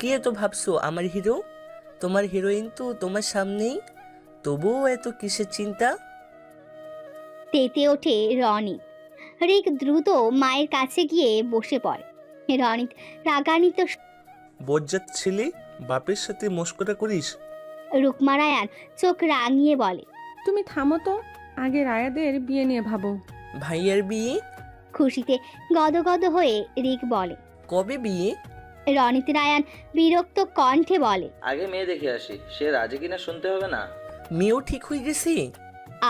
কি এত ভাবছো আমার হিরো? তোমার হিরোইন তো তোমার সামনেই, তবুও এত কিসের চিন্তা? তেতে ওঠে রনিত। রিক দ্রুত মায়ের কাছে গিয়ে বসে পড়ে। রনিত রাগান্বিত বজ্জাত ছেলে, বাপের সাথে মস্করা করিস? রুকমা রায়ান চোখ রাঙিয়ে বলে। তুমি থামো তো, আগে রায়াদের বিয়ে নিয়ে ভাবো। ভাইয়ার বিয়ে? খুশিতে গদগদ হয়ে রিক বলে। কবে বিয়ে? রনিত রায়ান বিরক্ত কণ্ঠে বলে। আগে মেয়ে দেখে আসি, সে রাজি কিনা শুনতে হবে না? মেয়েও ঠিক হয়ে গেছে?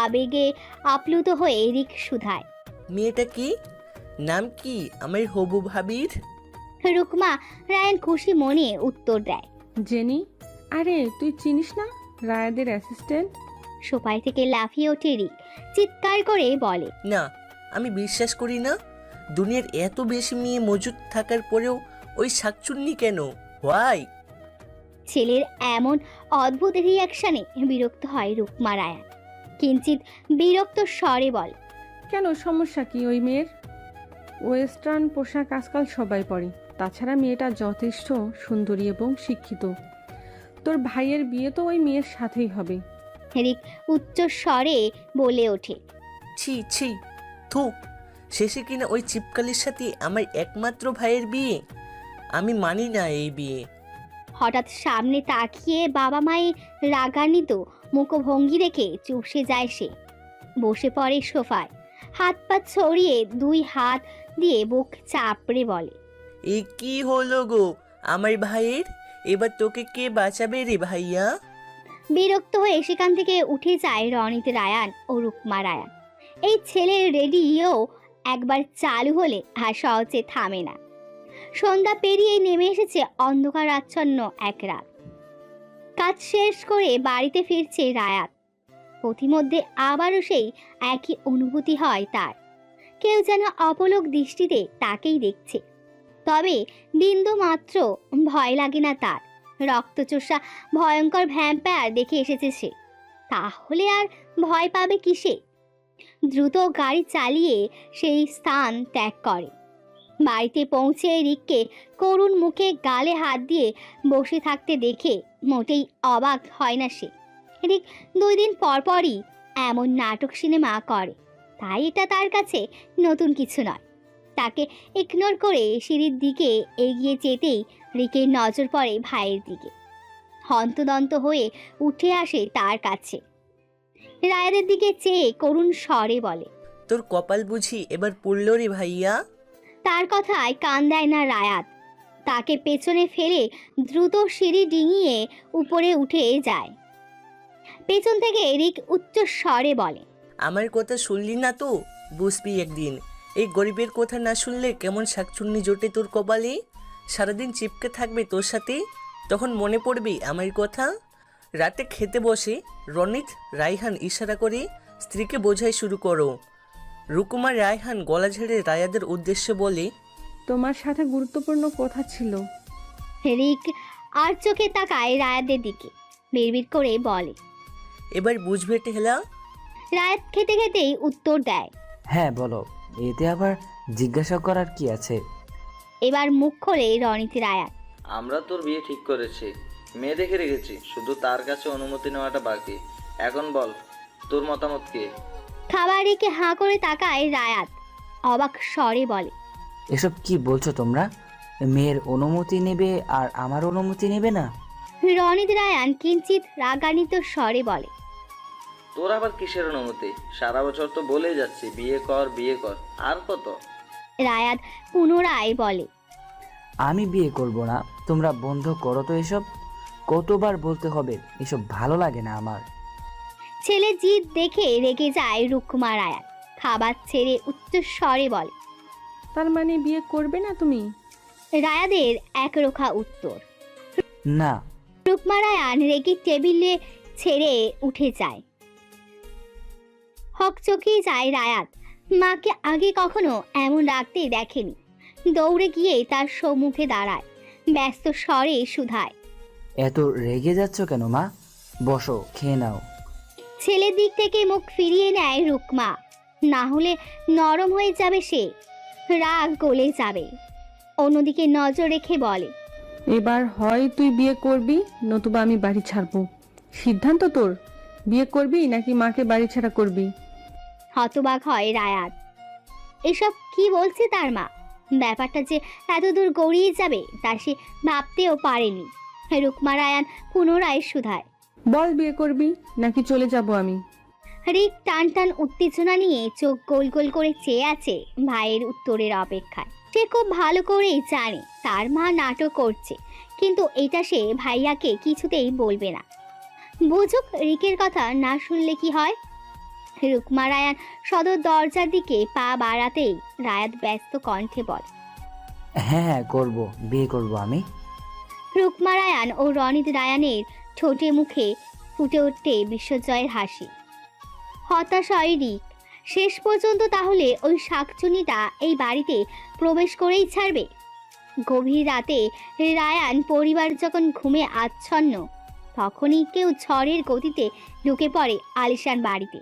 আবেগে আপ্লুত হয়ে রিক শুধায়। মেয়েটা কি? নাম কি আমার হবু ভাবির? রুকমা রায়ান খুশি মনে উত্তর দেয়। জেনি। আরে তুই চিনিস না, রায়াদের অ্যাসিস্ট্যান্ট। সোফায় থেকে লাফিয়ে ওঠে রিক, চিৎকার করে বলে। না, আমি বিশ্বাস করি না। দুনিয়ার এত বেশি মেয়ে মজুদ থাকার পরেও ওই শাকচুন্নি কেন? হোয়াই? ছেলের এমন অদ্ভুত রিয়াকশনে বিরক্ত হয় রুকমা রায়ান। কিঞ্চিত বিরক্ত স্বরে বলে। কেন, সমস্যা কি ওই মেয়ের? ওয়েস্টার্ন পোশাক আজকাল সবাই পরে, তাছাড়া মেয়েটা যথেষ্ট সুন্দরী এবং শিক্ষিত। তোর ভাইয়ের বিয়ে তো ওই মেয়ের সাথেই হবে। রিক উচ্চ স্বরে বলে ওঠে। ছি ছি, থু। শেষে কিনা ওই চিপকালির সাথে আমার একমাত্র ভাইয়ের বিয়ে? আমি মানি না এই বিয়ে। হঠাৎ সামনে তাকিয়ে বাবা মায়ের রাগান্বিত মুখভঙ্গি রেখে চুপসে যায় সে। বসে পড়ে সোফায়, হাত পা ছড়িয়ে দুই হাত দিয়ে বুক চাপড়ে বলে। এ কি হলো গো আমার ভাইয়ের? এবার তোকে কে বাঁচাবে রে ভাইয়া? বিরক্ত হয়ে সেখান থেকে উঠে যায় রনিত রায়ান ও রুকমা রায়ান। এই ছেলের রেডিও একবার চালু হলে আর সহজে থামে না। সন্ধ্যা পেরিয়ে নেমে এসেছে অন্ধকার আচ্ছন্ন এক রাত। কাজ শেষ করে বাড়িতে ফিরছে রায়াত। পথিমধ্যে আবারও সেই একই অনুভূতি হয় তার। কেউ যেন অপলক দৃষ্টিতে তাকেই দেখছে। তবে বিন্দু মাত্র ভয় লাগে না তার। রক্তচোষা ভয়ঙ্কর ভ্যাম্পায়ার দেখে এসেছে সে, তাহলে আর ভয় পাবে কিসে? দ্রুত গাড়ি চালিয়ে সেই স্থান ত্যাগ করে। বাড়িতে পৌঁছে রিককে করুণ মুখে গালে হাত দিয়ে বসে থাকতে দেখে মোটেই অবাক হয় না সে। রিক 2 দিন পর পরই এমন নাটক সিনেমা করে, তাই এটা তার কাছে নতুন কিছু নয়। তাকে ইগনোর করে সিঁড়ির দিকে এগিয়ে যেতেই রিকের নজর পড়ে ভাইয়ের দিকে। হন্তদন্ত হয়ে উঠে আসে তার কাছে, রায়াদের দিকে চেয়ে করুণ স্বরে বলে। তোর কপাল বুঝি এবার পড়ল রে ভাইয়া? তার কথায় কান দেয় না রায়াত। তাকে পেছনে ফেলে দ্রুত সিঁড়ি ডিঙিয়ে উপরে উঠে যায়। পেছন থেকে রিক উচ্চ স্বরে বলে। আমার কথা শুনলি না তো? বুঝবি একদিন। এই গরিবের কথা না শুনলে কেমন শাকচুন্নি জোটে তোর কপালে। সারাদিন চিপকে থাকবে তোর সাথে, তখন মনে পড়বে আমার কথা। রাতে খেতে বসে রনিত রায়হান ইশারা করে স্ত্রীকে বোঝাই শুরু করো। রুকুমা রায়হান গলা ঝেড়ে রায়াদের উদ্দেশ্যে বলে। তোমার সাথে গুরুত্বপূর্ণ কথা ছিল। রিক আর চোখে তাকায় রায়াতের দিকে, বিড়বিড় করে বলে। এবার বুঝবে টেহলা? রায়াত খেতে খেতেই উত্তর দেয়। হ্যাঁ বলো, এতে আবার জিজ্ঞাসা করার কি আছে? এবার মুখ খোলে রনিত রায়াত। আমরা তোর বিয়ে ঠিক করেছি, মেয়ে দেখে রেখেছি, শুধু তার কাছে অনুমতি নেওয়াটা বাকি। এখন বল, তোর মতামত কি? খাবার রেখে হাঁ করে তাকায় রায়াত, অবাক স্বরে বলে। এসব কি বলছো তোমরা? মেয়ের অনুমতি নেবে আর আমার অনুমতি নেবে না? রনিত রায়ান কিঞ্চিত রাগান্বিত স্বরে বলে। তোর আবার কিসের অনুমতি? সারা বছর তো বলেই যাচ্ছি বিয়ে কর বিয়ে কর, আর কত? রায়াত পুনরায় বলে। আমি বিয়ে করব না, তোমরা বন্ধ করো তো এসব। কতবার বলতে হবে? এসব ভালো লাগে না আমার। ছেলে জিদ দেখে রেগে যায় রুকমা রায়াত। খাবার ছেড়ে উচ্চ স্বরে বলে। তার মানে বিয়ে করবে না তুমি? রায়াদের একরোখা উত্তর। না। রুকমা রায়ান রেগে টেবিলে ছেড়ে উঠে যায়। হকচকিয়ে যায় রায়াত। মাকে আগে কখনো এমন রাগতে দেখেনি। দৌড়ে গিয়ে তার সম্মুখে দাঁড়ায়, ব্যস্ত স্বরে শুধায়। এত রেগে যাচ্ছ কেন মা? বসো, খেয়ে নাও। ছেলের দিক থেকে মুখ ফিরিয়ে নেয় রুকমা, না হলে নরম হয়ে যাবে সে, রাগ গলে যাবে। অন্যদিকে নজর রেখে বলে। এবার হয় তুই বিয়ে করবি, নতুবা আমি বাড়ি ছাড়বো। সিদ্ধান্ত তোর, বিয়ে করবি নাকি মাকে বাড়ি ছাড়া করবি? হতবাক হয় রায়াত। এসব কি বলছে তার মা? ব্যাপারটা যে এতদূর গড়িয়ে যাবে তা সে ভাবতেও পারেনি। রুকমা রায়ান পুনরায় শুধায়, বল বিয়ে করবি নাকি চলে যাব আমি? রিক টান টান উত্তেজনা নিয়ে চোখ গোল গোল করে চেয়ে আছে ভাইয়ের উত্তরের অপেক্ষায়। সে খুব ভালো করেই জানে তার মা নাটক করছে, কিন্তু এটা সে ভাইয়াকে কিছুতেই বলবে না। বুঝুক, রিকের কথা না শুনলে কি হয়। রুকমা রায়ান সদর দরজার দিকে পা বাড়াতেই রায়াত ব্যস্ত কণ্ঠে বলে, হ্যাঁ হ্যাঁ করবো, বিয়ে করবো আমি। রুকমা রায়ান ও রনিত রায়ানের ঠোঁটে মুখে ফুটে উঠতে বিশ্বজয়ের হাসি। হতাশ হয় রিক। শেষ পর্যন্ত তাহলে ওই শাকচুনিটা এই বাড়িতে প্রবেশ করেই ছাড়বে। গভীর রাতে রায়ান পরিবার যখন ঘুমে আচ্ছন্ন, তখনই কেউ ঝড়ের গতিতে ঢুকে পড়ে আলিশান বাড়িতে।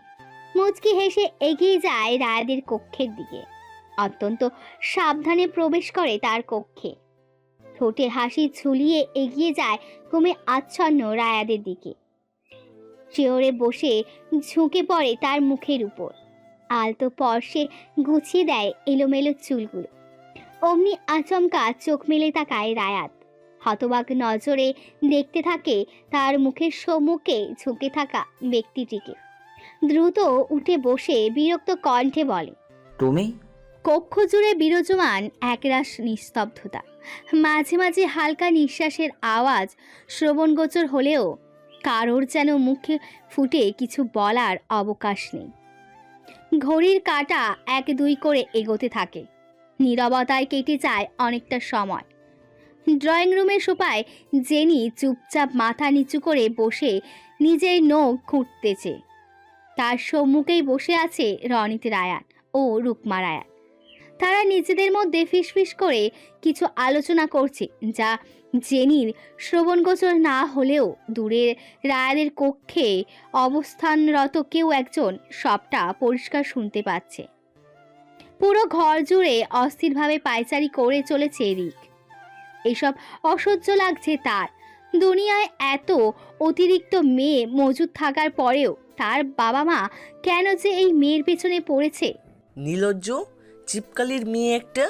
মুচকি হেসে এগিয়ে যায় রায়াদের কক্ষের দিকে। অত্যন্ত সাবধানে প্রবেশ করে তার কক্ষে। ঠোঁটে হাসি ঝুলিয়ে এগিয়ে যায় ঘুমে আচ্ছন্ন রায়াদের দিকে। চেয়ারে বসে ঝুঁকে পড়ে তার মুখের উপর। আলতো পর্শে গুছিয়ে দেয় এলোমেলো চুলগুলো। অমনি আচমকা চোখ মেলে তাকায় রায়াত। হতবাক নজরে দেখতে থাকে তার মুখের সম্মুখে ঝুঁকে থাকা ব্যক্তিটিকে। দ্রুত উঠে বসে বিরক্ত কণ্ঠে বলে, তুমি? কক্ষ জুড়ে বিরাজমান একরাশ নিস্তব্ধতা। মাঝে মাঝে হালকা নিঃশ্বাসের আওয়াজ শ্রবণগোচর হলেও কারোর যেন মুখে ফুটে কিছু বলার অবকাশ নেই। ঘড়ির কাঁটা 1-2 করে এগোতে থাকে। নীরবতায় কেটে যায় অনেকটা সময়। ড্রয়িং রুমের সোফায় জেনি চুপচাপ মাথা নিচু করে বসে নিজের নখ খুঁটতেছে। তার সম্মুখেই বসে আছে রনিত রায়ান ও রুকমা রায়ান। তারা নিজেদের মধ্যে ফিসফিস করে কিছু আলোচনা করছে, যা জেনির শ্রবণগোচর না হলেও দূরের রায়ানের কক্ষে অবস্থানরত কেউ একজন সবটা পরিষ্কার শুনতে পাচ্ছে। পুরো ঘর জুড়ে অস্থিরভাবে পায়চারি করে চলেছে রিক। এসব অসহ্য লাগছে তার। দুনিয়ায় এত অতিরিক্ত মেয়ে মজুদ থাকার পরেও তার বাবা মা কেন যে এই মেয়ের পেছনে পড়েছে। নীলজ্জ, চিপকালির মেয়ে একটা।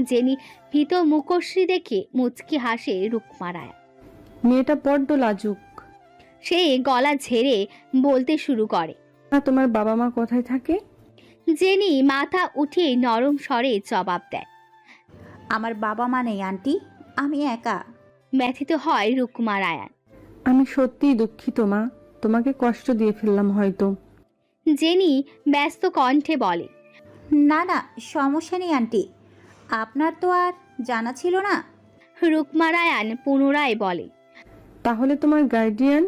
জেনি ভীত মুখশ্রী দেখে মুচকি হাসে রুকমা রায়ান। মেয়েটা বড্ড লাজুক। সে গলা ঝেড়ে বলতে শুরু করে, তোমার বাবা মা কোথায় থাকে? জেনি মাথা উঠিয়ে নরম স্বরে জবাব দেয়, আমার বাবা মা নেই আন্টি, আমি একা। ব্যথিত হয় রুকমা রায়ান। আমি সত্যিই দুঃখিত মা, তোমাকে কষ্ট দিয়ে ফেললাম হয়তো। জেনি ব্যস্ত কণ্ঠে বলে, না না, সমস্যা নেই আন্টি, আপনার তো আর জানা ছিল না। রুকমা রায়ান পুনরায় বলে, তাহলে তোমার গার্ডিয়ান?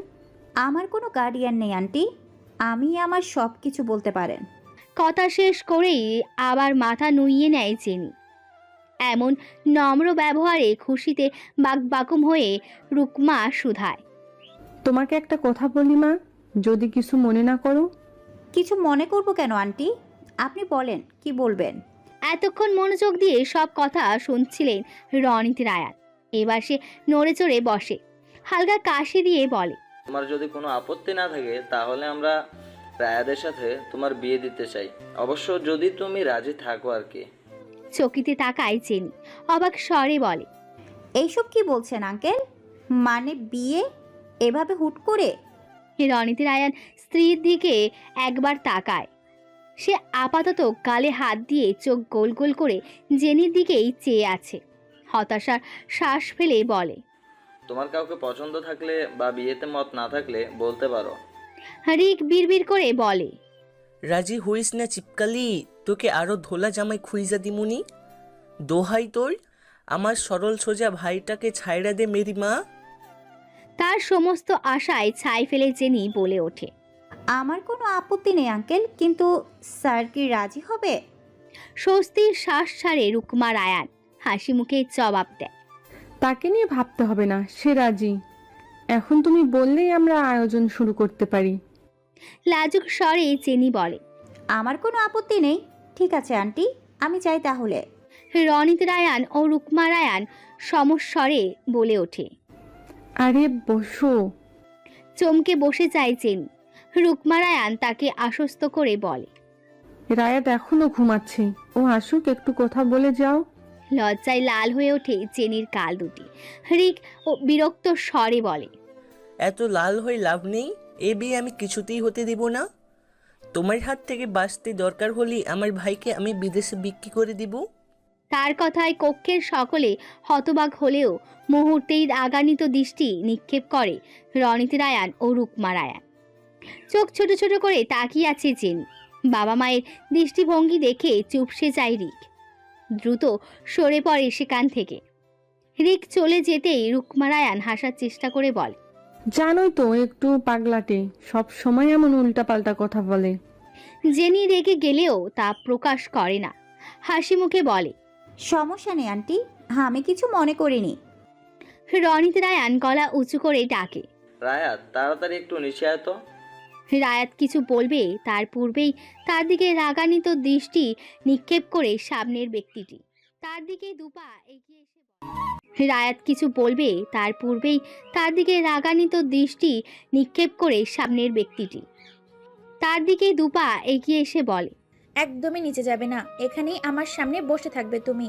আমার কোনো গার্ডিয়ান নেই আন্টি, আমি আমার সব কিছু বলতে পারেন। কথা শেষ করেই আবার মাথা নুইয়ে নেয় জেনি। এমন নম্র ব্যবহারে খুশিতে বাকবাকুম হয়ে রুকমা শুধায়, তোমাকে একটা কথা বলি মা, যদি কিছু মনে না করো। কিছু মনে করব কেন আন্টি, আপনি বলেন কি বলবেন। এতক্ষণ মনোযোগ দিয়ে সব কথা শুনছিলেন রনিত রায়ান। এবার সে নড়ে চড়ে বসে, হালকা কাশি দিয়ে বলে, তোমার যদি কোনো আপত্তি না থাকে তাহলে আমরা রায়াদের সাথে তোমার বিয়ে দিতে চাই, অবশ্য যদি তুমি রাজি থাকো আর কি। চকিতে তাকায় জেনি, অবাক স্বরে বলে, এইসব কি বলছেন আঙ্কেল? মানে বিয়ে এভাবে হুট করে? রনিত রায়ান স্ত্রীর দিকে একবার তাকায়। সে আপাতত গালে হাত দিয়ে চোখ গোল গোল করে জেনির দিকেই চেয়ে আছে। হতাশার শ্বাস ফেলে বলে, তোমার কাউকে পছন্দ থাকলে বা বিয়েতে মত না থাকলে বলতে পারো। রিক বিড়বিড় করে বলে, রাজি হইস না চিপকালি, তোকে আরো ধোলা জামাই খুইজা দিমুনি। দোহাই তোর, আমার সরল সোজা ভাইটাকে ছাইড়া দে মেরি মা। তার সমস্ত আশায় ছাই ফেলে জেনি বলে ওঠে, আমার কোনো আপত্তি নেই আঙ্কেল, কিন্তু স্যার কি রাজি হবে? স্বস্তির শ্বাস ছাড়ে রুকমা রায়ান, হাসি মুখে জবাব দেয়, তাকে নিয়ে ভাবতে হবে না, সে রাজি। এখন তুমি বললেই আমরা আয়োজন শুরু করতে পারি। লাজুক স্বরে জেনি বলে। আমার কোনো আপত্তি নেই। ঠিক আছে আন্টি, আমি চাই তাহলে। রনিত রায়ান ও রুকমা রায়ান সমস্বরে বলে ওঠে। আরে বসো। চমকে বসে যায় জেনি। রুকমা রায়ান তাকে আশ্বস্ত করে বলে। রায়াত এখনো ঘুমাচ্ছে, ও আসুক, একটু কথা বলে যাও। লজ্জায় লাল হয়ে ওঠে জেনির গাল দুটি। রিক ও বিরক্ত স্বরে বলে। এত লাল হয়ে লাভ নেই, এ বিয়ে আমি কিছুতেই হতে দেব না। তোমার হাত থেকে বাঁচতে দরকার হলে আমার ভাইকে আমি বিদেশে বিক্রি করে দিব। তার কথায় কক্ষের সকলে হতবাক হলেও মুহূর্তেই রাগান্বিত দৃষ্টি নিক্ষেপ করে রনিত রায়ান ও রুকমা রায়ান। চোখ ছোট ছোট করে তাকিয়ে আছে জেনি। বাবা মায়ের দৃষ্টিভঙ্গি দেখে চুপসে যায় রিক। দ্রুত সরে পড়ে সেখান থেকে। রিক চলে যেতেই রুকমা রায়ান হাসার চেষ্টা করে বলে। জানোই তো একটু পাগলাটে, সব সময় এমন উল্টাপাল্টা কথা বলে। জেনি রেগে গেলেও তা প্রকাশ করে না, হাসি মুখে বলে। সমস্যা নেই আন্টি, আমি কিছু মনে করিনি। রনিত রায়ান গলা উঁচু করে ডাকে। রায়াত, তাড়াতাড়ি একটু নিচে আয় তো। রায়াত কিছু বলবে তার পূর্বেই তার দিকে রাগান্বিত দৃষ্টি নিক্ষেপ করে সামনের ব্যক্তিটি তার দিকে দুপা এগিয়ে এসে রায়াত কিছু বলবে তার পূর্বেই তার দিকে রাগান্বিত দৃষ্টি নিক্ষেপ করে সামনের ব্যক্তিটি তার দিকে দুপা এগিয়ে এসে বলে। একদমই নিচে যাবে না, এখানেই আমার সামনে বসে থাকবে তুমি।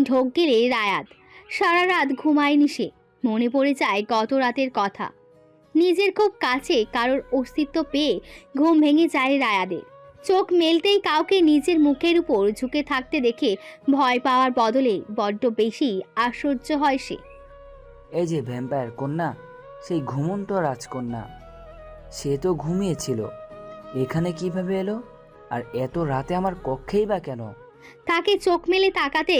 ঢোক গেলে রায়াত। সারা রাত ঘুমায়নি সে। মনে পড়ে যায় গত রাতের কথা। নিজের খুব কাছে কারোর অস্তিত্ব পেয়ে ঘুম ভেঙে যায় রায়াদের। চোখ মেলতেই কাউকে নিজের মুখের উপর ঝুঁকে থাকতে দেখে ভয় পাওয়ার বদলে বড্ড বেশি আশ্চর্য হয় সে। এই যে ভ্যাম্পায়ার কন্যা, সেই ঘুমন্ত রাজকন্যা, সে তো ঘুমিয়েছিল, এখানে কিভাবে এলো? আর এত রাতে আমার কক্ষেই বা কেন? তাকে চোখ মেলে তাকাতে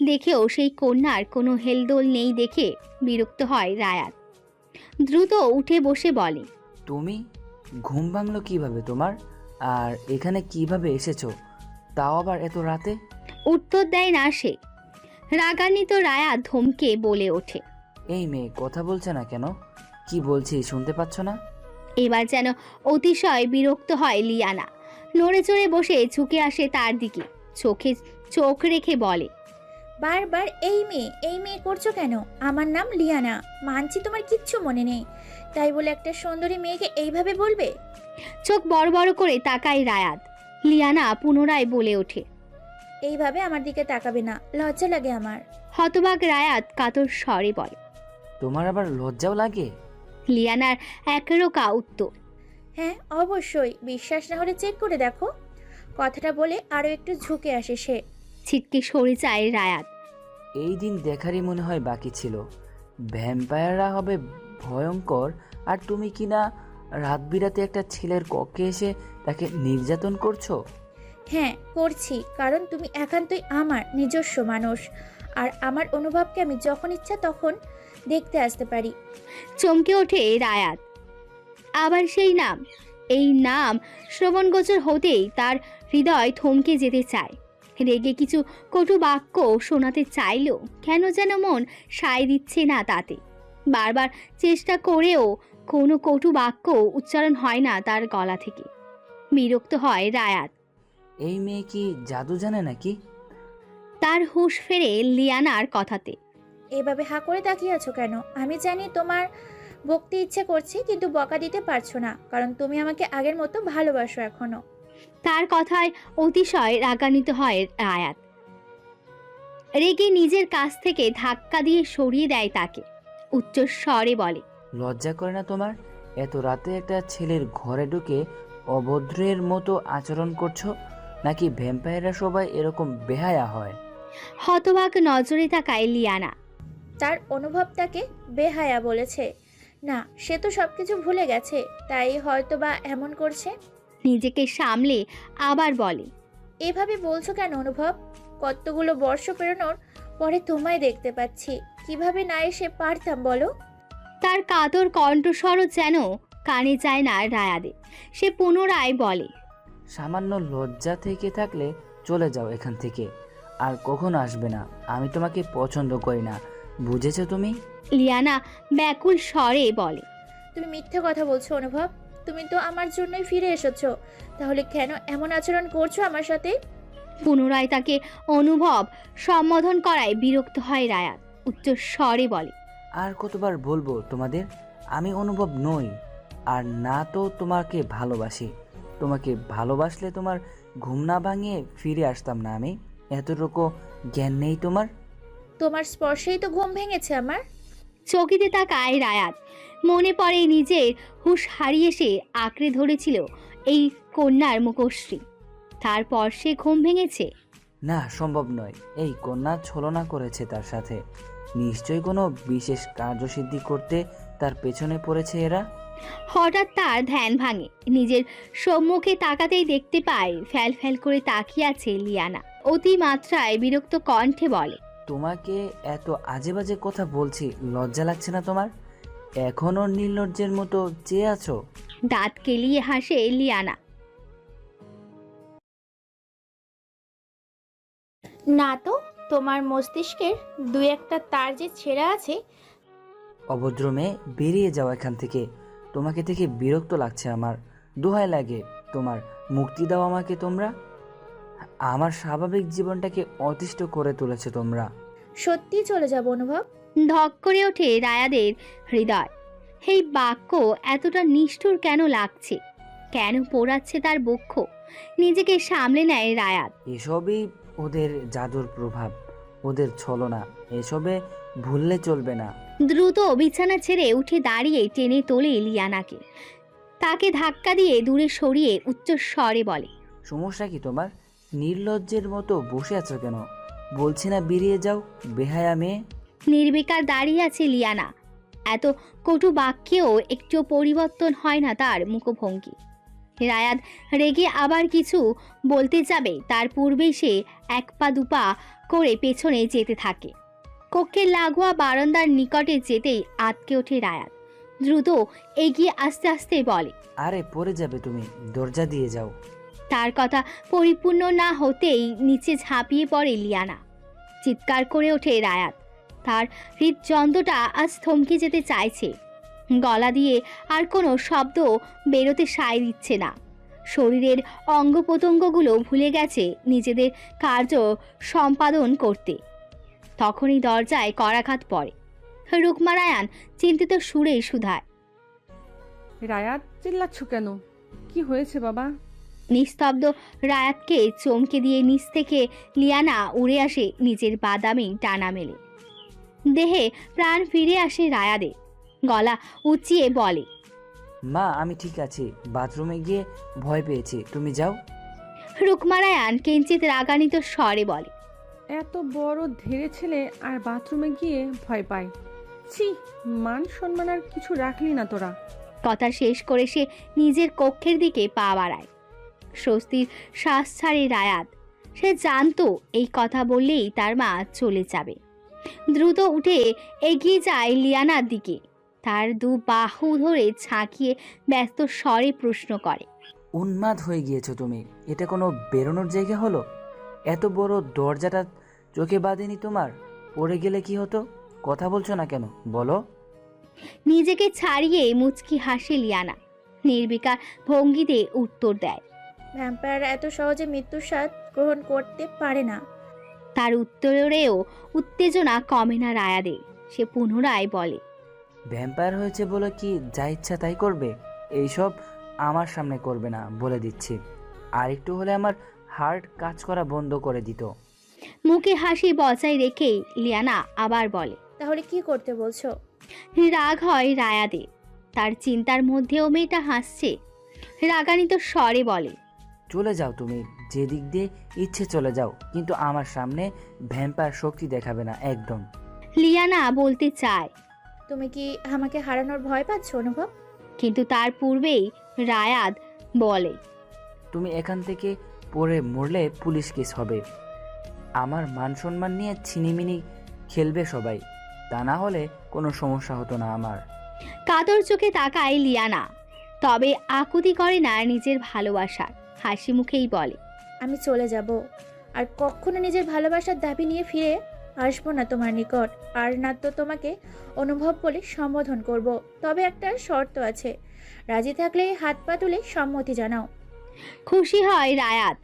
দেখেও সেই কন্যার কোনো হেলদোল নেই দেখে বিরক্ত হয় রায়াত। দ্রুত উঠে বসে বলে। তুমি ঘুম ভাঙলো কিভাবে তোমার? আর এখানে কিভাবে এসেছো, তাও আবার এত রাতে? উত্তর দেয় না সে। রাগান্বিত রায়াত ধমকে বলে ওঠে। এই মেয়ে কথা বলছে না কেন? কি বলছি শুনতে পাচ্ছ না? এবার যেন অতিশয় বিরক্ত হয় লিয়ানা। নড়ে চড়ে বসে ঝুঁকে আসে তার দিকে, চোখে চোখ রেখে বলে। বারবার এই মেয়ে করছো কেন? আমার নাম লিয়ানা, মানছি তোমার কিচ্ছু মনে নেই, তাই বলে একটা সুন্দরী মেয়েকে এইভাবে বলবে? চোখ বড় বড় করে তাকায় রায়াত। লিয়ানা পুনরায় বলে ওঠে। এইভাবে আমার দিকে তাকাবে না, লজ্জা লাগে আমার। হতবাক রায়াত কাতর স্বরে বলে। তোমার আবার লজ্জাও লাগে? লিয়ানার একরোকা উত্তর। হ্যাঁ অবশ্যই, বিশ্বাস না হলে চেক করে দেখো। কথাটা বলে আরো একটু ঝুঁকে আসে সে। ছিটকে সরে যায় রায়াত। এই দিন দেখারই মনে হয় বাকি ছিল। ভ্যাম্পায়াররা হবে ভয়ঙ্কর, আর তুমি কিনা রাত বিরাতে একটা ছেলের কক্ষে এসে তাকে নির্যাতন করছো। হ্যাঁ করছি, কারণ তুমি একান্তই আমার নিজস্ব মানুষ, আর আমার অনুভবকে আমি যখন ইচ্ছা তখন দেখতে আসতে পারি। চমকে ওঠে রায়াত। আবার সেই নাম। এই নাম শ্রবণগোচর হতেই তার হৃদয় থমকে যেতে চায়। রেগে কিছু কটু বাক্য শোনাতে চাইলেও কেন যেন মন সায় দিচ্ছে না তাতে। বারবার চেষ্টা করেও কোনো কটু বাক্য উচ্চারণ হয় না তার গলা থেকে। বিরক্ত হয় রায়াত। এই মেয়ে কি জাদু জানে নাকি? তার হুঁশ ফেরে লিয়ানার কথাতে। এভাবে হা করে তাকিয়ে আছো কেন? আমি জানি তোমার বকতে ইচ্ছে করছে, কিন্তু বকা দিতে পারছো না, কারণ তুমি আমাকে আগের মতো ভালোবাসো এখনো। তার কথায় অতিশয় রাগান্বিত হয় রায়াত। রেগে নিজের কাছ থেকে ধাক্কা দিয়ে সরিয়ে দেয় তাকে। উচ্চ স্বরে বলে। লজ্জা করে না তোমার? এত রাতে একটা ছেলের ঘরে ঢুকে অভদ্রের মতো আচরণ করছো? নাকি ভ্যাম্পায়াররা সবাই এরকম বেহায়া হয়? হতবাক নজরে তাকায় লিয়ানা। তার অনুভব তাকে বেহায়া বলেছে না, সে তো সবকিছু ভুলে গেছে, তাই হয়তো বা এমন করছে। নিজেকে সামলে আবার বলে। এভাবে বলছো কেন অনুভব? কতগুলো বর্ষ পেরোনোর পরে তোমায় দেখতে পাচ্ছি, কিভাবে না এসে পারতাম বলো? তার কাতর কণ্ঠস্বরও যেন কানে যায় না রায়াদের। সে পুনরায় বলে। সামান্য লজ্জা থেকে থাকলে চলে যাও এখান থেকে, আর কখনো আসবে না। আমি তোমাকে পছন্দ করি না, বুঝেছো তুমি? লিয়ানা ব্যাকুল স্বরে বলে। তুমি মিথ্যে কথা বলছো অনুভব, তুমি তো আমার জন্যই ফিরে এসেছো, তাহলে কেন এমন আচরণ করছো আমার সাথে? পুনরায় তাকে অনুভব সম্বোধন করায় বিরক্ত হয় রায়াত। উচ্চ স্বরে বলে। আর কতবার বলবো তোমাদের, আমি অনুভব নই, আর না তো তোমাকে ভালোবাসি। তোমাকে ভালোবাসলে তোমার ঘুম না ভাঙিয়ে ফিরে আসতাম না আমি। এতটুকু জ্ঞান নেই তোমার? তোমার স্পর্শেই তো ঘুম ভেঙেছে আমার। চকিতে তাকায় রায়াত। মনে পড়ে নিজের হুঁশ হারিয়ে সে আঁকড়ে ধরেছিল এই কন্যার মুখশ্রী, তারপর সে ঘুম ভেঙেছে। না, সম্ভব নয়। এই কন্যা ছলনা করেছে তার সাথে। নিশ্চয়ই কোনো বিশেষ কার্যসিদ্ধি করতে তার পেছনে পড়েছে এরা। হঠাৎ তার ধ্যান ভাঙে। নিজের সম্মুখে তাকাতেই দেখতে পায় ফ্যাল ফ্যাল করে তাকিয়ে আছে লিয়ানা। অতিমাত্রায় বিরক্ত কণ্ঠে বলে, তোমাকে এত আজে বাজে কথা বলছি, লজ্জা লাগছে না তোমার? এখনও নির্লজ্জের মতো চেয়ে আছো? দাঁত কেলিয়ে হাসে লিয়ানা। না তো, তোমার মস্তিষ্কের দুই একটা তার যে ছেঁড়া আছে। অভদ্র মেয়ে, বেরিয়ে যাও এখান থেকে। তোমাকে থেকে বিরক্ত লাগছে আমার। দোহাই লাগে তোমার, মুক্তি দাও আমাকে তোমরা। আমার স্বাভাবিক জীবনটাকে অতিষ্ঠ করে তুলেছে তোমরা। সত্যি চলে যাব অনুভব। ধক করে ওঠে রায়াদের হৃদয়। এই বাক্য এতটা নিষ্ঠুর কেন লাগছে? কেন পোড়াচ্ছে তার বক্ষ? নিজেকে সামলে নেয় রায়াত। এসবই ওদের জাদুর প্রভাব, ওদের ছলনা। এসবে ভুললে চলবে না। দ্রুত বিছানা ছেড়ে উঠে দাঁড়িয়ে টেনে তোলে লিয়ানাকে। তাকে ধাক্কা দিয়ে দূরে সরিয়ে উচ্চ স্বরে বলে, সমস্যা কি তোমার? নির্লজ্জের মতো বসে আছো কেন? বলছি না বেরিয়ে যাও, বেহায়া মেয়ে। নির্বিকার দাঁড়িয়ে আছে লিয়ানা। এত কটু বাক্যেও একটু পরিবর্তন হয় না তার মুখভঙ্গি। রায়াত রেগে আবার কিছু বলতে যাবে, তার পূর্বেই সে এক পা দুপা করে পেছনে যেতে থাকে। কক্ষের লাগোয়া বারান্দার নিকটে যেতেই আটকে ওঠে রায়াত। দ্রুত এগিয়ে আস্তে আস্তে বলে, আরে পড়ে যাবে তুমি, দরজা দিয়ে যাও। তার কথা পরিপূর্ণ না হতেই নিচে ঝাঁপিয়ে পড়ে লিয়ানা। চিৎকার করে ওঠে রায়াত। তার হৃদযন্ত্রটা আজ থমকে যেতে চাইছে। গলা দিয়ে আর কোনো শব্দ বেরোতে সায় দিচ্ছে না। শরীরের অঙ্গ প্রত্যঙ্গগুলো ভুলে গেছে নিজেদের কার্য সম্পাদন করতে। তখনই দরজায় করাঘাত পড়ে। রুকমা রায়ান চিন্তিত সুরে শুধায়, রায়াত, চিল্লাচ্ছ কেন? কি হয়েছে বাবা? নিস্তব্ধ রায়াতকে চমকে দিয়ে নিচ থেকে লিয়ানা উড়ে আসে নিজের বাদামি টানা মেলে। দেহে প্রাণ ফিরে আসে রায়াদের। গলা উঁচিয়ে বলে, মা, আমি ঠিক আছি। বাথরুমে গিয়ে ভয় পেয়েছি, তুমি যাও। রুকমা রায়ান কিঞ্চিত রাগান্বিত স্বরে বলে, এত বড় ধেড়ে ছেলে আর বাথরুমে গিয়ে ভয় পায়? ছি, মান সম্মান আর কিছু রাখলি না তোরা। কথা শেষ করে সে নিজের কক্ষের দিকে পা বাড়ায়। স্বস্তির শ্বাস ছাড়ে রায়াত। সে জানতো এই কথা বললেই তার মা চলে যাবে। দ্রুত উঠে এগিয়ে যায় লিয়ানার দিকে। তার দু বাহু ধরে ঝাঁকিয়ে ব্যস্ত স্বরে প্রশ্ন করে, উন্মাদ হয়ে গিয়েছো তুমি। এটা কোনো বেরোনোর জায়গা হলো? এত বড় দরজাটা চোখে বাঁধেনি তোমার? পড়ে গেলে কি হতো? কথা বলছো না কেন, বলো। নিজেকে ছাড়িয়ে মুচকি হাসে লিয়ানা। নির্বিকার ভঙ্গিতে উত্তর দেয়। ভ্যাম্পায়ার এত সহজে মৃত্যুর স্বাদ গ্রহণ করতে পারে না। তার উত্তরেও উত্তেজনা কমে না রায়াদের। সে পুনরায় বলে, ভ্যাম্পায়ার হয়েছে বলে কি যা ইচ্ছা তাই করবে? এইসব আমার সামনে করবে না, বলে দিচ্ছি। আর একটু হলে আমার হার্ট কাজ করা বন্ধ করে দিত। মুখে হাসি বজায় রেখেই লিয়ানা আবার বলে, তাহলে কি করতে বলছো? রাগ হয় রায়াদের। তার চিন্তার মধ্যেও মেয়েটা হাসছে। রাগান্বিত স্বরে বলে, চলে যাও তুমি, যেদিক দিয়ে ইচ্ছে চলে যাও, কিন্তু আমার সামনে ভ্যাম্পায়ার শক্তি দেখাবে না একদম। লিয়ানা বলতে চায়, তুমি কি আমাকে হারানোর ভয় পাচ্ছ অনুভব? কিন্তু তার পূর্বেই রায়াদ বলে, তুমি এখান থেকে পড়ে মরলে পুলিশ কেস হবে। আমার মান সম্মান নিয়ে ছিনিমিনি খেলবে সবাই। তা না হলে কোনো সমস্যা হতো না আমার। কাতর চোখে তাকায় লিয়ানা, তবে আকুতি করে না নিজের ভালোবাসার। হাসি মুখেই বলে, আমি চলে যাব, আর কখনো নিজের ভালোবাসার দাবি নিয়ে ফিরে আসবো না তোমার নিকট। আর না তো তোমাকে অনুভব বলে সম্বোধন করব। তবে একটা শর্ত আছে, রাজি থাকলে হাত পা তুলে সম্মতি জানাও। খুশি হয় রায়াত।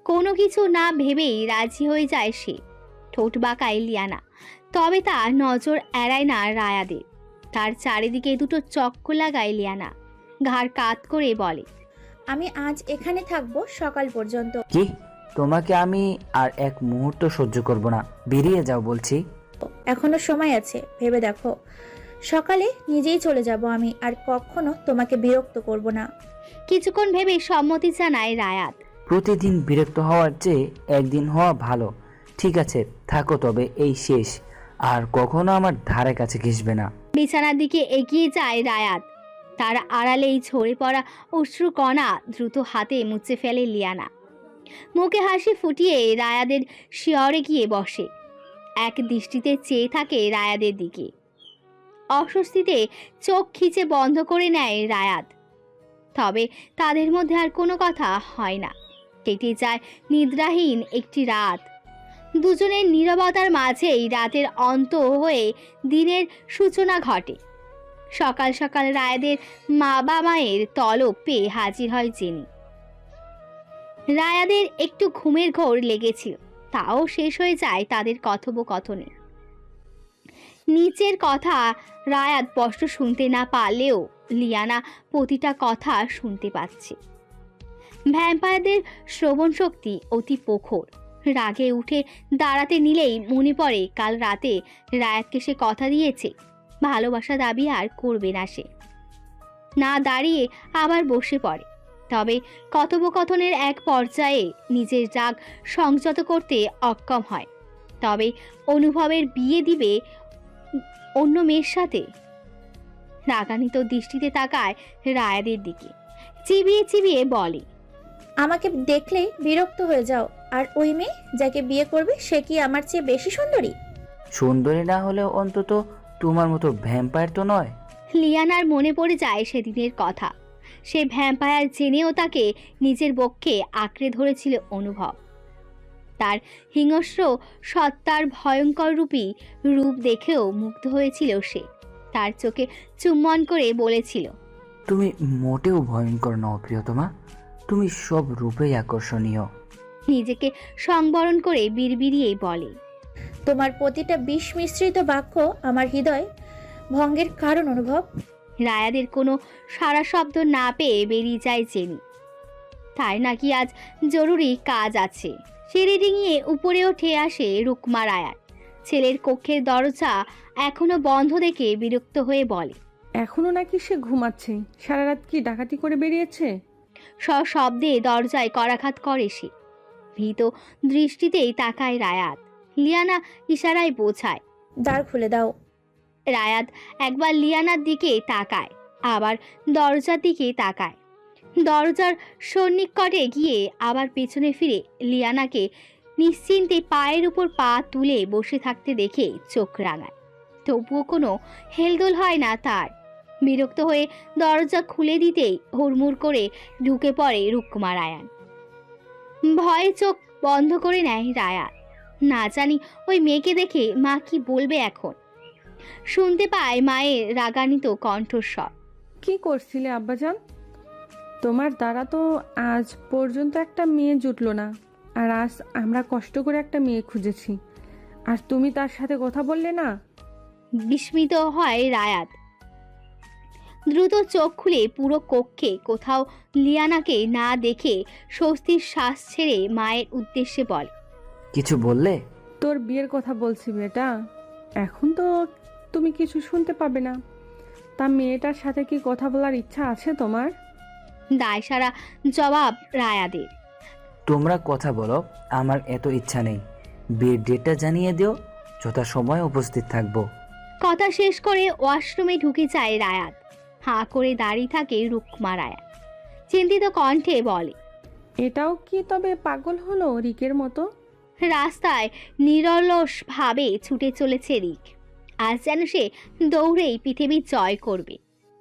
কোনো কিছু না ভেবেই রাজি হয়ে যায় সে। ঠোঁট বাঁকায় লিয়ানা। তবে তা নজর এড়ায় না রায়াদের। তার চারিদিকে দুটো চক্কর লাগায় লিয়ানা, ঘাড় কাত করে বলে, আমি আজ এখানে থাকবো সকাল পর্যন্ত। কি? তোমাকে আমি আর এক মুহূর্ত সহ্য করব না, বেরিয়ে যাও বলছি। এখনো সময় আছে, ভেবে দেখো। সকালে নিজেই চলে যাব আমি, আর কখনো তোমাকে বিরক্ত করব না। কিছুক্ষণ ভেবে সম্মতি জানায় রায়াত। প্রতিদিন বিরক্ত হওয়ার চেয়ে একদিন হওয়া ভালো। ঠিক আছে, থাকো তবে, এই শেষ। আর কখনো আমার ধারে কাছে ঘেঁষবে না। বিছানার দিকে এগিয়ে যায় রায়াত। তার আড়ালেই ঝরে পড়া অশ্রুকণা দ্রুত হাতে মুছে ফেলে লিয়ানা। মুখে হাসি ফুটিয়ে রায়াদের শিয়রে গিয়ে বসে, এক দৃষ্টিতে চেয়ে থাকে রায়াদের দিকে। অস্বস্তিতে চোখ খিচে বন্ধ করে নেয় রায়াত। তবে তাদের মধ্যে আর কোনো কথা হয় না। কেটে যায় নিদ্রাহীন একটি রাত। দুজনের নীরবতার মাঝেই রাতের অন্ত হয়ে দিনের সূচনা ঘটে। সকাল সকাল রায়াদের বাবা মায়ের তলব পেয়ে হাজির হয় জেনি। রায়াদের একটু ঘুমের ঘোর লেগেছিল, তাও শেষ হয়ে যায় তাদের কথোপকথনে। নিচের কথা রায়াত স্পষ্ট শুনতে না পারলেও লিয়ানা প্রতিটা কথা শুনতে পাচ্ছে। ভ্যাম্পায়ারদের শ্রবণ শক্তি অতি প্রখর। রাগে উঠে দাঁড়াতে নিলেই মনে পড়ে কাল রাতে রায়াতকে সে কথা দিয়েছে ভালোবাসা দাবি আর করবে না সে। না দাঁড়িয়ে আবার বসে পড়ে। তবে কথোপকথনের এক পর্যায়ে নিজের রাগ সংযত করতে অক্ষম হয়। তবে অনুভবের বিয়ে দিবে অন্য মেয়ের সাথে। রাগান্বিত দৃষ্টিতে তাকায় রায়াদের দিকে, চিবিয়ে চিবিয়ে বলে, আমাকে দেখলেই বিরক্ত হয়ে যাও। আর ওই মেয়ে যাকে বিয়ে করবে সে কি আমার চেয়ে বেশি সুন্দরী? সুন্দরী না হলেও অন্তত তোমার মতো ভ্যাম্পায়ার তো নয়। লিয়ানার মনে পড়ে যায় সেদিনের কথা। সে ভ্যাম্পায়ার জেনেও তাকে নিজের বক্ষে আঁকড়ে ধরেছিল অনুভব। তার হিংস্র সত্তার ভয়ঙ্কর রূপী রূপ দেখেও মুগ্ধ হয়েছিল সে। তার চোখে চুম্বন করে বলেছিল, তুমি মোটেও ভয়ঙ্কর নও প্রিয়তমা, তুমি সব রূপেই আকর্ষণীয়। নিজেকে সংবরণ করে বিড়বিড়িয়ে বলে, তোমার প্রতিটা বিষ মিশ্রিত বাক্য আমার হৃদয় ভঙ্গের কারণ অনুভব। রায়াদের কোনো সারা শব্দ না পেয়ে বেরিয়ে যায় জেনি। তাই নাকি আজ জরুরি কাজ আছে। সিঁড়ি ডিঙিয়ে উপরে উঠে আসে রুকমা রায়ান। ছেলের কক্ষের দরজা এখনো বন্ধ দেখে বিরক্ত হয়ে বলে, এখনো নাকি সে ঘুমাচ্ছে? সারা রাত কি ডাকাতি করে বেরিয়েছে? সশব্দে দরজায় করাঘাত করে সে। ভীত দৃষ্টিতেই তাকায় রায়াত। লিয়ানা ইশারায় বোঝায়, দ্বার খুলে দাও। রায়াত একবার লিয়ানার দিকে তাকায়, আবার দরজার দিকে তাকায়। দরজার সন্নিকটে গিয়ে আবার পেছনে ফিরে লিয়ানাকে নিশ্চিন্তে পায়ের উপর পা তুলে বসে থাকতে দেখে চোখ রাঙায়। তবুও কোনো হেলদোল হয় না তার। বিরক্ত হয়ে দরজা খুলে দিতেই হুড়মুড় করে ঢুকে পড়ে রুকমা রায়ান। ভয়ে চোখ বন্ধ করে নেয় রায়াত। না জানি ওই মেয়েকে দেখে মা কি বলবে এখন। শুনতে পায় মায়ের রাগান্বিত কণ্ঠস্বর, কি করছিলে আব্বাজান? তোমার দ্বারা তো আজ পর্যন্ত একটা মেয়ে জুটলো না, আর আজ আমরা কষ্ট করে একটা মেয়ে খুঁজেছি, আর তুমি তার সাথে কথা বললে না? বিস্মিত হয় রায়াত। দ্রুত চোখ খুলে পুরো কক্ষে কোথাও লিয়ানাকে না দেখে স্বস্তির শ্বাস ছেড়ে মায়ের উদ্দেশ্যে বলে, কিছু বললে? তোর বিয়ের কথা বলছি বেটা, এখন তো তুমি কিছু শুনতে পাবে না। তা মেয়েটার সাথে কি কথা বলার ইচ্ছা আছে তোমার? দায়সারা জবাব রায়াদের। তোমরা কথা বলো, আমার এত ইচ্ছা নেই। বিয়ের ডেটটা জানিয়ে দিও, যথাসময়ে উপস্থিত থাকবো। কথা শেষ করে ওয়াশরুমে ঢুকে যায় রায়াত। হাঁ করে দাঁড়িয়ে থাকে রুকমা রায়ান। চিন্তিত কণ্ঠে বলে, এটাও কি তবে পাগল হলো রিকের মতো? রাস্তায় নিরলসভাবে ছুটে চলেছে রিক। আজ যেন সে দৌড়েই পৃথিবী জয় করবে।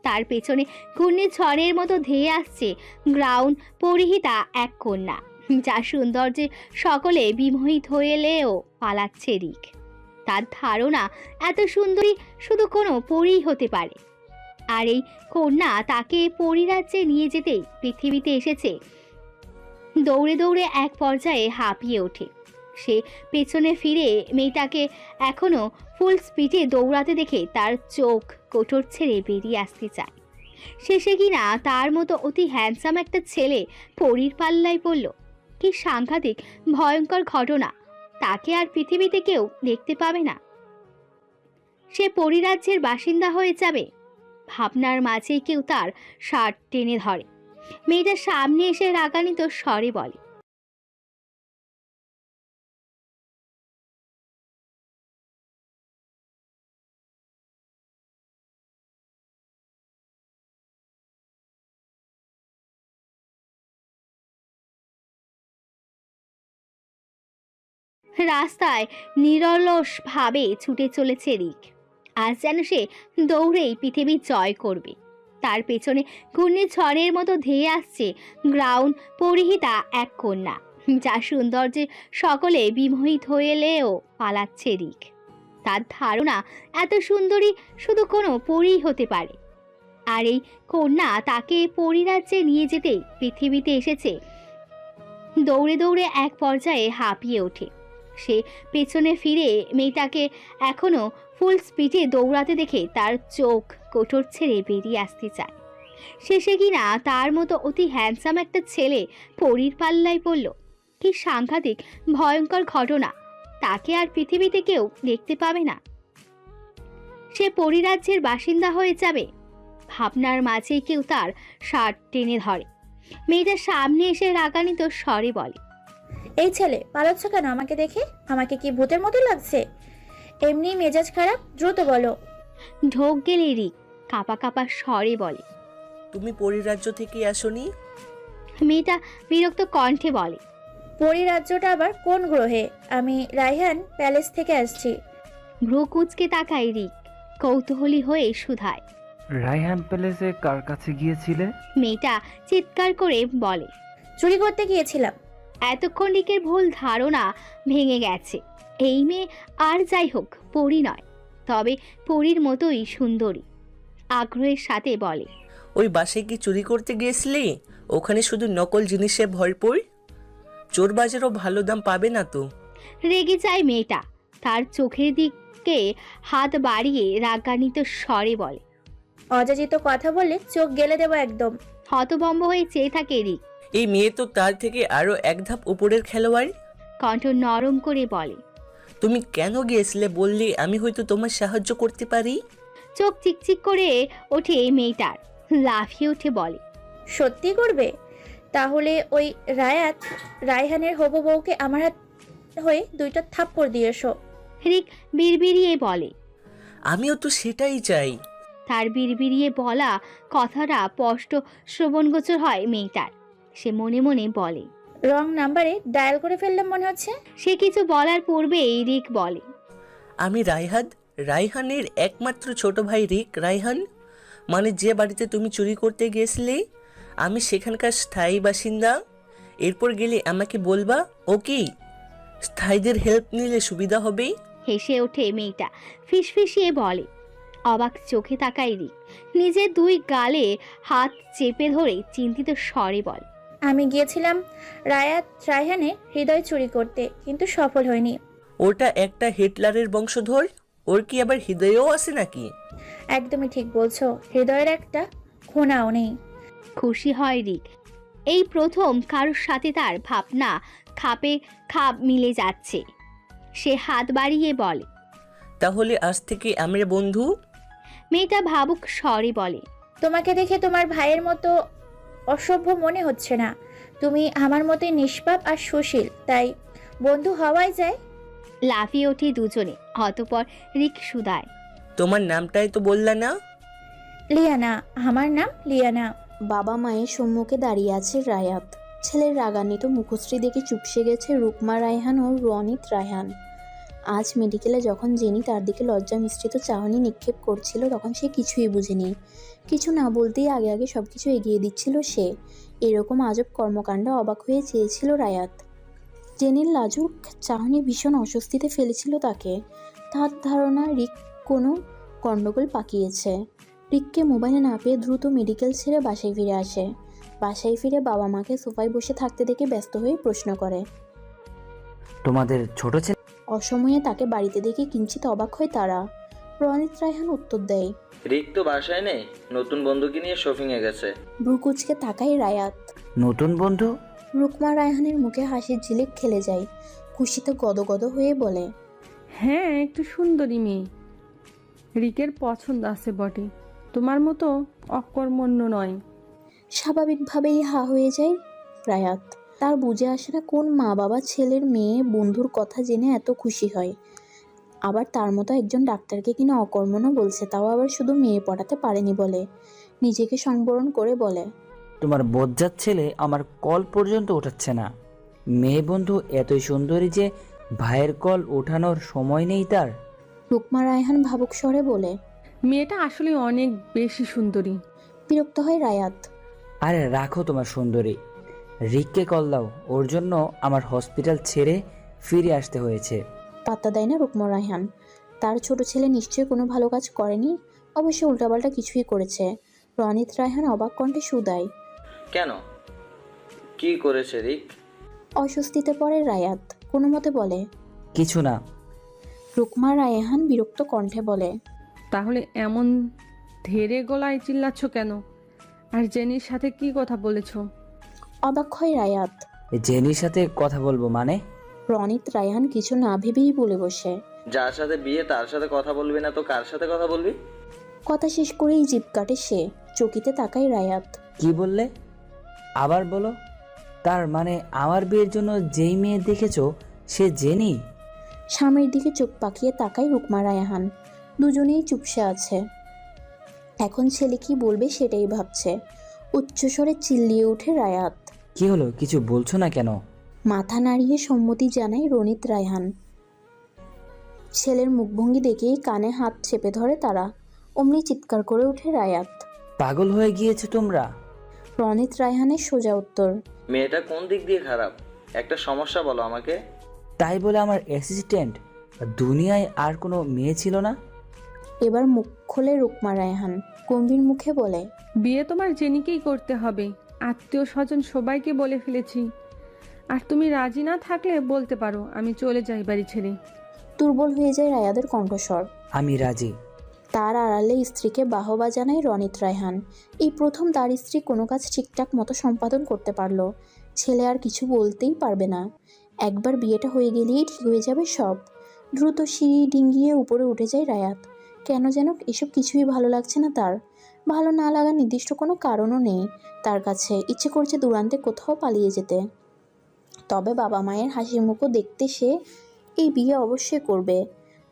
তার পেছনে ঘূর্ণিঝড়ের মতো ধেয়ে আসছে গ্রাউন্ড পরিহিতা এক কন্যা, যার সৌন্দর্যে সকলে বিমোহিত হয়েলেও পালাচ্ছে রিক। তার ধারণা এত সুন্দরী শুধু কোনো পরীই হতে পারে, আর এই কন্যা তাকে পরিরাজ্যে নিয়ে যেতেই পৃথিবীতে এসেছে। দৌড়ে দৌড়ে এক পর্যায়ে হাঁপিয়ে ওঠে। সে পেছনে ফিরে মেয়েটাকে এখনো ফুল স্পিডে দৌড়াতে দেখে তার চোখ কোটর ছেড়ে বেরিয়ে আসতে চায়। শেষে কিনা তার মতো অতি হ্যান্ডসাম একটা ছেলে পরীর পাল্লায় পড়ল। কি সাংঘাতিক ভয়ঙ্কর ঘটনা! তাকে আর পৃথিবীতে কেউ দেখতে পাবে না। সে পরিরাজ্যের বাসিন্দা হয়ে যাবে। ভাবনার মাঝেই কেউ তার শার্ট টেনে ধরে। মেয়েটা সামনে এসে রাগান্বিত স্বরে বলে, রাস্তায় নিরলসভাবে ছুটে চলেছে রিক। আজ যেন সে দৌড়েই পৃথিবী জয় করবে। তার পেছনে ঘূর্ণিঝড়ের মতো ধেয়ে আসছে গ্রাউন্ড পরিহিতা এক কন্যা, যার সৌন্দর্যে সকলে বিমোহিত হয়েলেও পালাচ্ছে রিক। তার ধারণা এত সুন্দরী শুধু কোনো পরী হতে পারে, আর এই কন্যা তাকে পরিরাজ্যে নিয়ে যেতে পৃথিবীতে এসেছে। দৌড়ে দৌড়ে এক পর্যায়ে হাঁপিয়ে ওঠে। সে পেছনে ফিরে মেয়েটাকে এখনো ফুল স্পিডে দৌড়াতে দেখে তার চোখ কোটর ছেড়ে বেরিয়ে আসতে চায়। শেষে কিনা তার মতো অতি হ্যান্ডসাম একটা ছেলে পরীর পাল্লায় পড়ল। কি সাংঘাতিক ভয়ঙ্কর ঘটনা! তাকে আর পৃথিবীতে কেউ দেখতে পাবে না। সে পরিরাজ্যের বাসিন্দা হয়ে যাবে। ভাবনার মাঝেই কেউ তার শার্ট টেনে ধরে। মেয়েটা সামনে এসে রাগান্বিত স্বরে বলে, এই ছেলে, পালাচ্ছ কেন আমাকে দেখে? আমাকে কি ভূতের মতো লাগছে? এমনি মেজাজ খারাপ, দ্রুত বলো। ঢোক গেলে রিক কাঁপা কাঁপা স্বরে বলে, তুমি পরিরাজ্য থেকে আসনি? মেয়েটা বিরক্ত কণ্ঠে বলে, পরিরাজ্যটা আবার কোন গ্রহে? আমি রায়হান প্যালেস থেকে আসছি। ভ্রু কুঁচকে তাকায় রিক কৌতূহলী হয়ে শুধায়। রায়হান প্যালেসে কার কাছে গিয়েছিলে? মেয়েটা চিৎকার করে বলে, চুরি করতে গিয়েছিলাম। এতক্ষণ রিকের ভুল ধারণা ভেঙে গেছে। এই মেয়ে আর যাই হোক পরী নয়, তবে পরীর মতোই সুন্দরী। আগ্রহের সাথে বলে, ওই বাসায় কি চুরি করতে গিয়েছিলে? ওখানে শুধু নকল জিনিসে ভরপুর, চোর বাজারও ভালো দাম পাবে না তো। রেগে যায় মেয়েটা। তার চোখের দিকে হাত বাড়িয়ে রাগান্বিত স্বরে বলে, অযাচিত কথা বললে চোখ গেলে দেবো একদম। হতভম্ব হয়ে চেয়ে থাকে রিক। এই মেয়ে তো তার থেকে আরো এক ধাপ উপরের খেলোয়াড়। কণ্ঠ নরম করে বলে, তুমি কেন গিয়েছিলে বললে আমি হয়তো তোমার সাহায্য করতে পারি। চোখ চিকচিক করে ওঠে মেয়েটার। লাফিয়ে উঠে বলে, সত্যি করবে? তাহলে ওই রায়হানের হবু বউকে আমার হাত হয়ে 2টা থাপ্পড় দিয়ে এসো। রিক বিড়বিড়িয়ে বলে। আমিও তো সেটাই চাই। তার বিড়বিড়িয়ে বলা কথাটা স্পষ্ট শ্রবণগোচর হয় মেয়েটার। সে মনে মনে বলে, রং নাম্বারে ডায়াল করে ফেললাম মনে হচ্ছে। সে কিছু বলার পূর্বেই রিক বলে, আমি রায়হানের একমাত্র ছোট ভাই রিক রায়হান। মানে যে বাড়িতে তুমি চুরি করতে গিয়েছিলে, আমি সেখানকার স্থায়ী বাসিন্দা। এরপর গেলে আমাকে বলবা, ওকে? স্থায়ীদের হেল্প নিলে সুবিধা হবে। হেসে ওঠে মেয়েটা, ফিসফিসিয়ে বলে। অবাক চোখে তাকায় রিক। নিজের 2 গালে হাত চেপে ধরে চিন্তিত স্বরে বলে, আমি গিয়েছিলাম রায়হানের হৃদয় চুরি করতে, কিন্তু সফল হয়নি। ওটা একটা হিটলারের বংশধর, ওর কি আবার হৃদয়ও আছে নাকি? একদমই ঠিক বলছো, হৃদয়ের একটা খুনাও নেই। খুশি হয় রিক। এই প্রথম কারোর সাথে তার ভাবনা খাপে খাপ মিলে যাচ্ছে। সে হাত বাড়িয়ে বলে, তাহলে আজ থেকে আমরা বন্ধু। মেয়েটা ভাবুক স্বরে বলে, তোমাকে দেখে তোমার ভাইয়ের মতো অসভ্য মনে হচ্ছে না। তুমি আমার মতোই নিষ্পাপ আর সুশীল, তাই বন্ধু হওয়াই যায়। লাফিয়ে ওঠে দুজনে। অতঃপর রিক শুধায়, তোমার নামটাই তো বললা না? লিয়ানা, আমার নাম লিয়ানা। বাবা মায়ের সম্মুখে দাঁড়িয়ে আছে রায়াত। ছেলের রাগান্বিত মুখশ্রী দেখে চুপসে গেছে রুকমা রায়হান ও রনিত রায়হান। আজ মেডিকেলে যখন জেনি তার দিকে লজ্জা মিশ্রিত চাহনি নিক্ষেপ করছিল, তখন সে কিছুই বুঝেনি। কিছু না বলতেই আগে আগে সব কিছু এগিয়ে দিচ্ছিল সে। এরকম আজব কর্মকাণ্ডে অবাক হয়ে চেয়েছিল রায়াত। জেনির লাজুক চাহনি ভীষণ অস্বস্তিতে ফেলেছিল তাকে। তার ধারণা রিক কোনো গণ্ডগোল পাকিয়েছে। রিককে মোবাইলে না পেয়ে দ্রুত মেডিকেল ছেড়ে বাসায় ফিরে আসে। বাসায় ফিরে বাবা মাকে সোফায় বসে থাকতে দেখে ব্যস্ত হয়ে প্রশ্ন করে, তোমাদের ছোট ছেলে? অসময়ে তাকে বাড়িতে দেখে কিঞ্চিত অবাক হয় তারা। রনিত রায়হান উত্তর দেয়, রিক তো বাসায় নেই, নতুন বন্ধুকে নিয়ে শপিংয়ে গেছে। ভ্রুকুচকে তাকায় রায়াত। নতুন বন্ধু? রুকমা রায়হানের মুখে হাসির ঝিলিক খেলে যায়। খুশিতে গদগদ হয়ে বলে, হ্যাঁ, একটু সুন্দরী মেয়ে। রিকের পছন্দ আছে বটে, তোমার মতো অকর্মণ্য নয়। স্বাভাবিকভাবেই হা হয়ে যায় রায়াত। তার বুঝে আসে না কোন মা বাবা ছেলের মেয়ে বন্ধুর কথা জেনে এত খুশি হয়। আবার তার মতো একজন ডাক্তারকে কিনা অকর্মণ্য বলছে, তাও আবার শুধু মেয়ে পড়াতে পারেনি বলে। নিজেকে সংবরণ করে বলে, তোমার বজ্জাত ছেলে আমার কল পর্যন্ত ওঠাচ্ছে না। মেয়ে বন্ধু এতই সুন্দরী যে ভাইয়ের কল ওঠানোর সময় নেই তার। রুকমা রায়হান ভাবুক স্বরে বলে। মেয়েটা আসলে অনেক বেশি সুন্দরী। বিরক্ত হয় রায়াত। আরে রাখো তোমার সুন্দরী, রিককে কল দাও, ওর জন্য আমার হসপিটাল ছেড়ে ফিরে আসতে হয়েছে। পাত্তা দেয় না রুকমা রায়হান। তার ছোট ছেলে নিশ্চয়ই কোনো ভালো কাজ করেনি, অবশ্য উল্টাপাল্টা কিছুই করেছে। রনিত রায়হান অবাক কণ্ঠে শুধায়, কেন, কি করেছে রিক? অস্বস্তিতে পড়ে রায়াত, কোনো মতে বলে। কিছু না। রুকমা রায়হান বিরক্ত কণ্ঠে বলে, তাহলে এমন ধেরে গলায় চিল্লাচ্ছ কেন? আর জেনির সাথে কি কথা বলেছ? অবাক হয় রায়াত। জেনির সাথে কথা বলবো মানে? রনিত রায়হান কিছু না ভেবেই বলে বসে। যার সাথে বিয়ে তার সাথে কথা বলবি না তো কার সাথে কথা বলবি? কথা শেষ করেই জিভ কাটে সে। চকিতে তাকায় রায়াত। কি বললে? আবার বলো। তার মানে আমার বিয়ের জন্য যেই মেয়ে দেখেছো সে জেনি? স্বামীর দিকে চোখ পাকিয়ে তাকায় রুকমা রায়হান। দুজনেই চুপসে আছে। এখন ছেলে কি বলবে সেটাই ভাবছে। উচ্চস্বরে চিল্লিয়ে ওঠে রায়াত। কি হলো, কিছু বলছো না কেন? মাথা নাড়িয়ে সম্মতি জানায় রনিত রায়হান। ছেলের মুখভঙ্গি দেখেই কানে হাত চেপে ধরে তারা। অমনি চিৎকার করে ওঠে রায়াত। পাগল হয়ে গিয়েছো তোমরা? রনিত রায়হানের সোজা উত্তর। মেয়েটা কোন দিক দিয়ে খারাপ? একটা সমস্যা বলো আমাকে। তাই বলে আমার অ্যাসিস্ট্যান্ট? দুনিয়ায় আর কোনো মেয়ে ছিল না? এবার মুখ খোলে রুকমা রায়হান, গম্ভীর মুখে বলে, বিয়ে তোমার জেনিকেই করতে হবে। আত্মীয় স্বজন সবাইকে বলে ফেলেছি। আর তুমি রাজি না থাকলে বলতে পারো, আমি চলে যাই বাড়ি ছেড়ে। দুর্বল হয়ে যায় রায়াদের কণ্ঠস্বর। আমি রাজি। তার আড়ালে স্ত্রীকে বাহবা জানায় রনিত রায়হান। এই প্রথম তার স্ত্রী কোনো কাজ ঠিকঠাক মতো সম্পাদন করতে পারলো। ছেলে আর কিছু বলতেই পারবে না। একবার বিয়েটা হয়ে গেলেই ঠিক হয়ে যাবে সব। দ্রুত সিঁড়ি ডিঙ্গিয়ে উপরে উঠে যায় রায়াত। কেন যেন এসব কিছুই ভালো লাগছে না তার। ভালো না লাগার নির্দিষ্ট কোনো কারণও নেই তার কাছে। ইচ্ছে করছে দূরান্তে কোথাও পালিয়ে যেতে। তবে বাবা মায়ের হাসি মুখও দেখতে সে এই বিয়ে অবশ্যই করবে।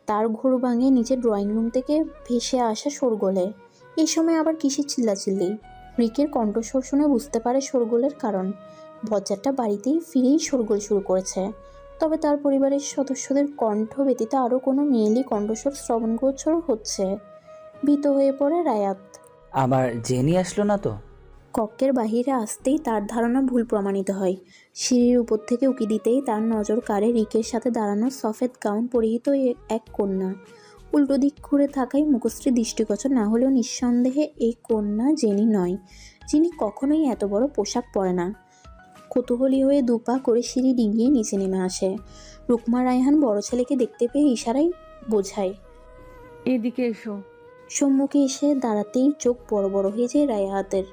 তার ঘোর ভাঙিয়ে নিচের ড্রয়িং রুম থেকে ভেসে আসা শোরগোলে। এই সময় আবার কিসের চিল্লাচিল্লি? রিকের কণ্ঠস্বর শুনে বুঝতে পারে শোরগোলের কারণ। বজ্জারটা বাড়িতেই ফিরেই শোরগোল শুরু করেছে। তবে তার পরিবারের সদস্যদের কণ্ঠ ব্যতীত আরও কোনো মেয়েলি কণ্ঠস্বর শ্রবণগোচর হচ্ছে। ভীত হয়ে পড়ে রায়াত। আমার জেনি আসলো না তো? কক্ষের বাহিরে আসতেই তার ধারণা ভুল প্রমাণিত হয়। সিঁড়ির উপর থেকে উকি দিতেই তার নজর কাড়ে রিকের সাথে দাঁড়ানো সফেদ গাউন পরিহিত এক কন্যা। উল্টো দিক ঘুরে থাকায় মুখশ্রী দৃষ্টিগোচর না হলেও নিঃসন্দেহে এই কন্যা জেনি নয়। যিনি কখনোই এত বড় পোশাক পরে না। কৌতূহলী হয়ে দুপা করে সিঁড়ি ডিঙিয়ে নিচে নেমে আসে। রুকমা রায়হান বড় ছেলেকে দেখতে পেয়ে ইশারায় বোঝায়, এদিকে এসো। সম্মুখে এসে দাঁড়াতেই চোখ বড় বড় হয়ে যায় রায়াতের।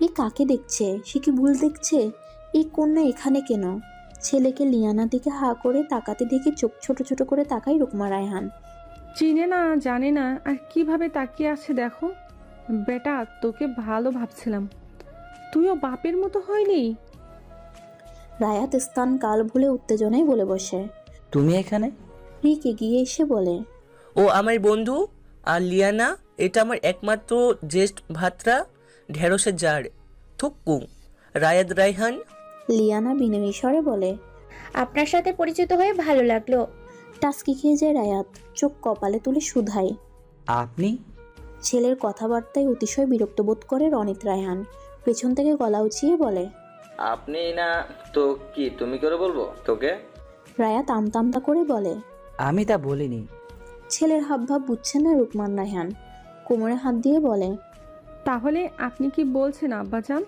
এ কাকে দেখছে? সে কি ভুল দেখছে? এই কন্যা এখানে কেন? ছেলেকে লিয়ানার দিকে হা করে তাকাতে দেখে চোখ ছোট ছোট করে তাকায় রুকমা রায়হান। চিনে না, জানে না, আর কিভাবে তাকিয়ে আছে দেখো। বেটা, তোকে ভালো ভাবছিলাম, তুইও বাপের মতো হয়নি। রায়াত স্থান কাল ভুলে উত্তেজনায় বলে বসে। তুমি এখানে? রিক এগিয়ে এসে বলে, ও আমার বন্ধু। আর লিয়ানা, এটা আমার একমাত্র জ্যেষ্ঠ ভাত্রা, ঢেঁড়সের জার, থুক্কু, রায়াত রায়হান। লিয়ানা বিনয়ী স্বরে বলে, আপনার সাথে পরিচিত হয়ে ভালো লাগলো। টাস্কি খেয়ে যায় রায়াত, চোখ কপালে তুলে শুধায়। আপনি? ছেলের কথাবার্তায় অতিশয় বিরক্ত বোধ করে রনিত রায়হান। পেছন থেকে গলা উঁচিয়ে বলে, আপনি না তো কি তুমি করে বলবো তোকে? রায়াত আমতামতা করে বলে, আমি তা বলিনি। ছেলের হাবভাব বুঝছেন না রুকমান রায়হান। কোমরে হাত দিয়ে বলে, তাহলে আপনি কি বলছেন আব্বাজান?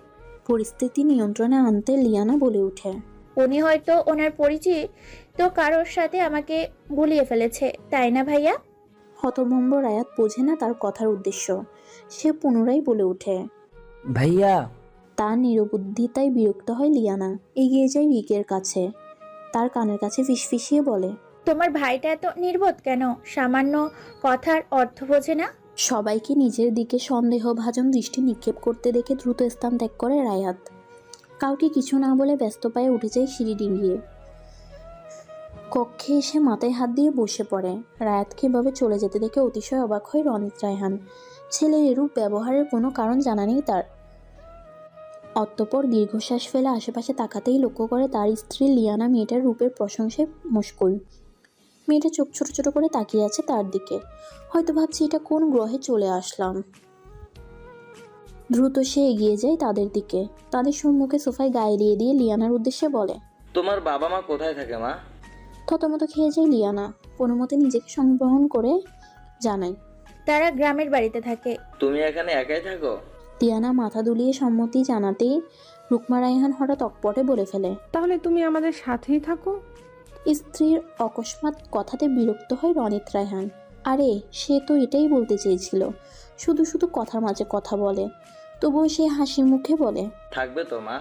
পরিস্থিতি নিয়ন্ত্রণে আনতে লিয়ানা বলে ওঠে, উনি হয়তো ওনার পরিচিত কারোর সাথে আমাকে গুলিয়ে ফেলেছে, তাই না ভাইয়া? হতভম্ব রায়াত বোঝে না তার কথার উদ্দেশ্য। সে পুনরায় বলে ওঠে। ভাইয়া। তার নিরবুদ্ধিতায় বিরক্ত হয় লিয়ানা। এগিয়ে যায় রিকের কাছে, তার কানের কাছে ফিসফিসিয়ে বলে, তোমার ভাইটা এত নির্বোধ কেন? সামান্য কথার অর্থ বোঝে না? সবাইকে নিজের দিকে সন্দেহভাজন দৃষ্টি নিক্ষেপ করতে দেখে দ্রুত স্থান ত্যাগ করে রায়াত। কাউকে কিছু না বলে ব্যস্ত পায়ে উঠে যায় সিঁড়ি ডিঙিয়ে। কক্ষে এসে মাথায় হাত দিয়ে বসে পড়ে। রায়াতকে এভাবে চলে যেতে দেখে অতিশয় অবাক হয় রনিত রায়হান। ছেলের এরূপ ব্যবহারের কোনো কারণ জানা নেই তার। অতঃপর দীর্ঘশ্বাস ফেলে আশেপাশে তাকাতেই লক্ষ্য করে তার স্ত্রী লিয়ানা মেয়েটার রূপের প্রশংসায় মশগুল। মেয়েটা চোখ ছোট ছোট করে তাকিয়ে আছে তার দিকে। হয়তো ভাবছি এটা কোন গ্রহে চলে আসলাম। দ্রুত সে এগিয়ে যায় তাদের দিকে। তাদের সম্মুখে সোফায় গায়ে দিয়ে দিয়ে লিয়ানার উদ্দেশ্যে বলে, তোমার বাবা মা কোথায় থাকে মা? থতমত খেয়ে যায় লিয়ানা। কোনো মতে নিজেকে সংবরণ করে জানায়, তারা গ্রামের বাড়িতে থাকে। তুমি এখানে একাই থাকো? লিয়ানা মাথা দুলিয়ে সম্মতি জানাতেই রুকমা রায়হান হঠাৎ অকপটে বলে ফেলে, তাহলে তুমি আমাদের সাথেই থাকো। স্ত্রীর অকস্মাৎ কথাতে বিরক্ত হয় রনিত রায়হান। আরে সে তো এটাই বলতে চেয়েছিল, শুধু শুধু কথার মাঝে কথা বলে। তবুও সে হাসি মুখে বলে, থাকবে তো মা?